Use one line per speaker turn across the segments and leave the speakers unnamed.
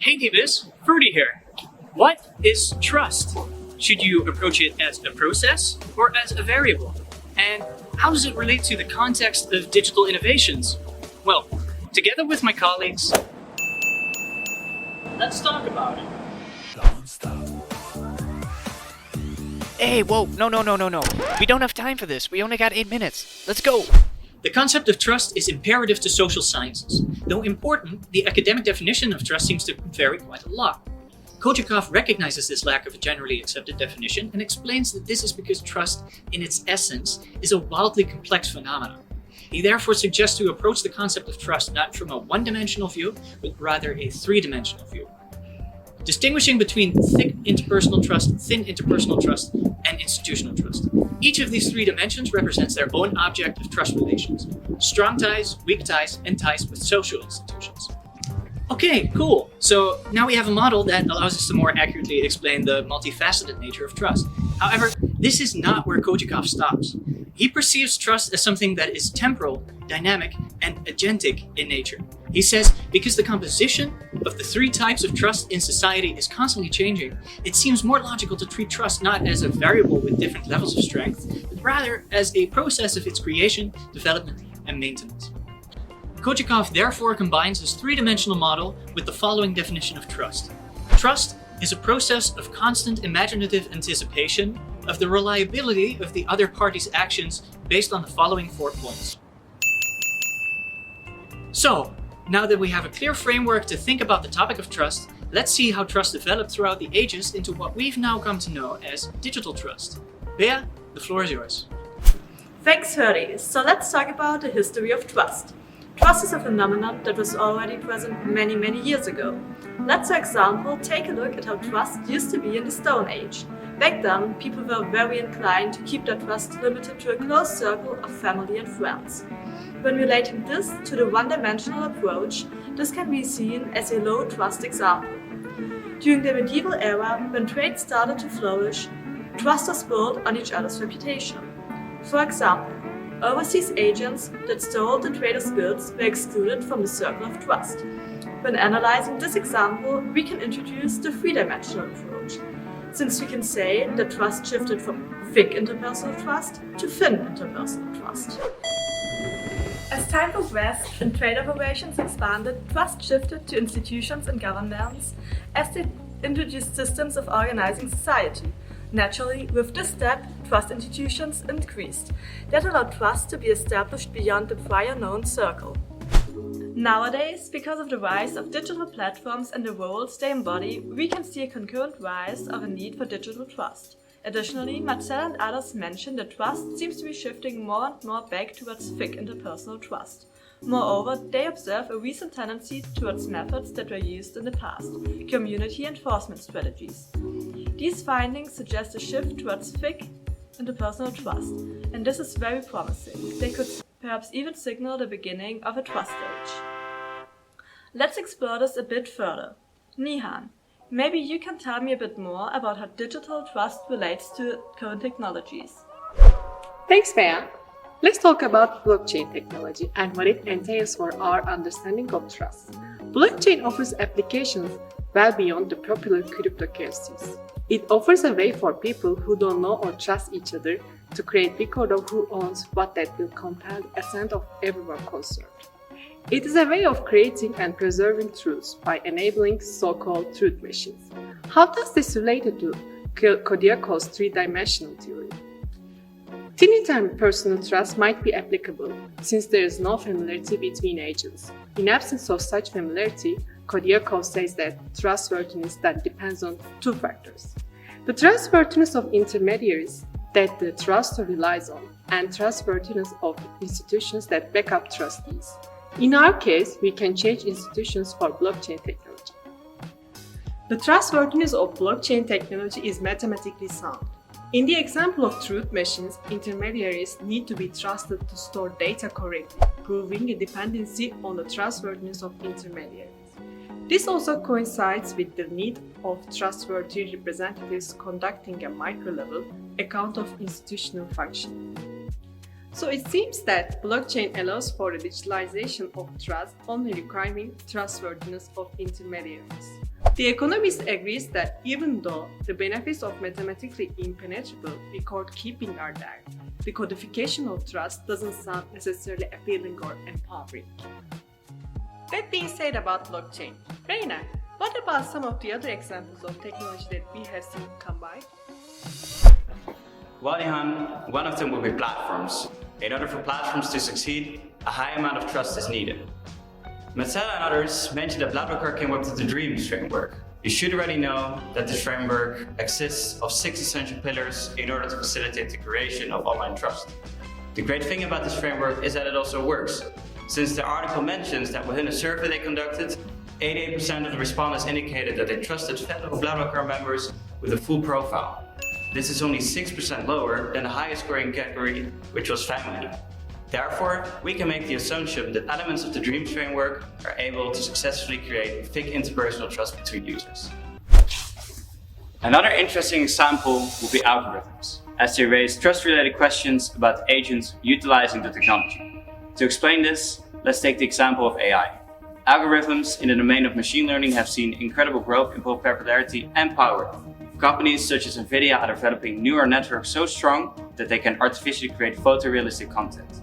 Hey DBIS, Ferdy here. What is trust? Should you approach it as a process or as a variable? And how does it relate to the context of digital innovations? Well, together with my colleagues, let's talk about it.
Don't stop.
Hey, whoa, no. We don't have time for this. We only got 8 minutes. Let's go.
The concept of trust is imperative to social sciences. Though important, the academic definition of trust seems to vary quite a lot. Kojakov recognizes this lack of a generally accepted definition and explains that this is because trust, in its essence, is a wildly complex phenomenon. He therefore suggests to approach the concept of trust not from a one-dimensional view, but rather a three-dimensional view. Distinguishing between thick interpersonal trust, thin interpersonal trust, and institutional trust. Each of these three dimensions represents their own object of trust relations: strong ties, weak ties, and ties with social institutions. Okay, cool. So now we have a model that allows us to more accurately explain the multifaceted nature of trust. However, this is not where Kojakov stops. He perceives trust as something that is temporal, dynamic, and agentic in nature. He says, because the composition of the three types of trust in society is constantly changing, it seems more logical to treat trust not as a variable with different levels of strength, but rather as a process of its creation, development, and maintenance. Kojakov therefore combines his three-dimensional model with the following definition of trust. Trust is a process of constant imaginative anticipation of the reliability of the other party's actions based on the following 4 points. So, now that we have a clear framework to think about the topic of trust, let's see how trust developed throughout the ages into what we've now come to know as digital trust. Bea, the floor is yours.
Thanks, Ferdy. So let's talk about the history of trust. Trust is a phenomenon that was already present many years ago. Let's, for example, take a look at how trust used to be in the Stone Age. Back then, people were very inclined to keep their trust limited to a close circle of family and friends. When relating this to the one-dimensional approach, this can be seen as a low-trust example. During the medieval era, when trade started to flourish, trust was built on each other's reputation. For example, overseas agents that stole the traders' goods were excluded from the circle of trust. When analyzing this example, we can introduce the three-dimensional approach, since we can say that trust shifted from thick interpersonal trust to thin interpersonal trust. As time progressed and trade operations expanded, trust shifted to institutions and governments as they introduced systems of organizing society. Naturally, with this step, trust institutions increased. That allowed trust to be established beyond the prior known circle. Nowadays, because of the rise of digital platforms and the roles they embody, we can see a concurrent rise of a need for digital trust. Additionally, Marcel and others mention that trust seems to be shifting more and more back towards thick interpersonal trust. Moreover, they observe a recent tendency towards methods that were used in the past, community enforcement strategies. These findings suggest a shift towards thick interpersonal trust, and this is very promising. They could perhaps even signal the beginning of a trust age. Let's explore this a bit further. Nihan, maybe you can tell me a bit more about how digital trust relates to current technologies.
Thanks, Bea. Let's talk about blockchain technology and what it entails for our understanding of trust. Blockchain offers applications well beyond the popular cryptocurrencies. It offers a way for people who don't know or trust each other to create record of who owns what that will compel the assent of everyone concerned. It is a way of creating and preserving truths by enabling so-called truth machines. How does this relate to Kodiakov's three-dimensional theory? Thin personal trust might be applicable since there is no familiarity between agents. In absence of such familiarity, Kodiakov says that trustworthiness that depends on two factors: the trustworthiness of intermediaries that the truster relies on, and trustworthiness of institutions that back up trustees. In our case, we can change institutions for blockchain technology. The trustworthiness of blockchain technology is mathematically sound. In the example of truth machines, intermediaries need to be trusted to store data correctly, proving a dependency on the trustworthiness of intermediaries. This also coincides with the need of trustworthy representatives conducting a micro-level account of institutional functioning. So it seems that blockchain allows for the digitalization of trust, only requiring trustworthiness of intermediaries. The economist agrees that even though the benefits of mathematically impenetrable record-keeping are there, the codification of trust doesn't sound necessarily appealing or empowering. That being said about blockchain, Reinier, what about some of the other examples of technology that we have seen come by?
Well, Nihan, one of them will be platforms. In order for platforms to succeed, a high amount of trust is needed. Mazzella and others mentioned that BlaBlaCar came up with the DREAMS framework. You should already know that this framework exists of 6 essential pillars in order to facilitate the creation of online trust. The great thing about this framework is that it also works, since the article mentions that within a survey they conducted, 88% of the respondents indicated that they trusted fellow BlaBlaCar members with a full profile. This is only 6% lower than the highest scoring category, which was family. Therefore, we can make the assumption that elements of the DREAMS framework are able to successfully create thick interpersonal trust between users. Another interesting example will be algorithms, as they raise trust-related questions about agents utilizing the technology. To explain this, let's take the example of AI. Algorithms in the domain of machine learning have seen incredible growth in both popularity and power. Companies such as Nvidia are developing neural networks so strong that they can artificially create photorealistic content.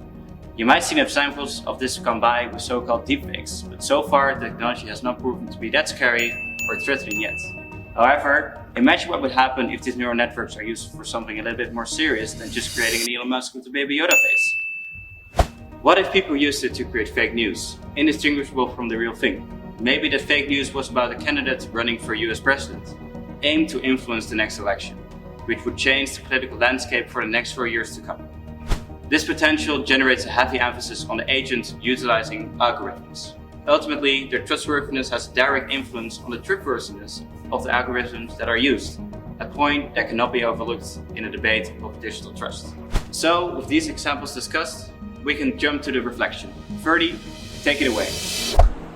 You might see examples of this come by with so-called deepfakes, but so far the technology has not proven to be that scary or threatening yet. However, imagine what would happen if these neural networks are used for something a little bit more serious than just creating an Elon Musk with a Baby Yoda face. What if people used it to create fake news, indistinguishable from the real thing? Maybe that fake news was about a candidate running for US president, aimed to influence the next election, which would change the political landscape for the next 4 years to come. This potential generates a heavy emphasis on the agents utilizing algorithms. Ultimately, their trustworthiness has a direct influence on the trustworthiness of the algorithms that are used, a point that cannot be overlooked in a debate of digital trust. So, with these examples discussed, we can jump to the reflection. Ferdy, take it away.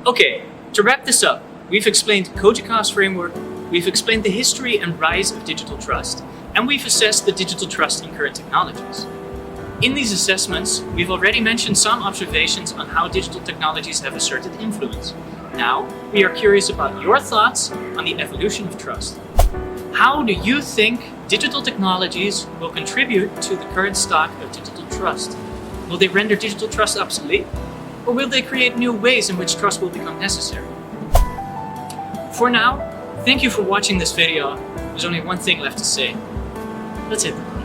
Okay, to wrap this up, we've explained Kojakov's framework, we've explained the history and rise of digital trust, and we've assessed the digital trust in current technologies. In these assessments, we've already mentioned some observations on how digital technologies have asserted influence. Now, we are curious about your thoughts on the evolution of trust. How do you think digital technologies will contribute to the current stock of digital trust? Will they render digital trust obsolete? Or will they create new ways in which trust will become necessary? For now, thank you for watching this video. There's only one thing left to say. Let's hit the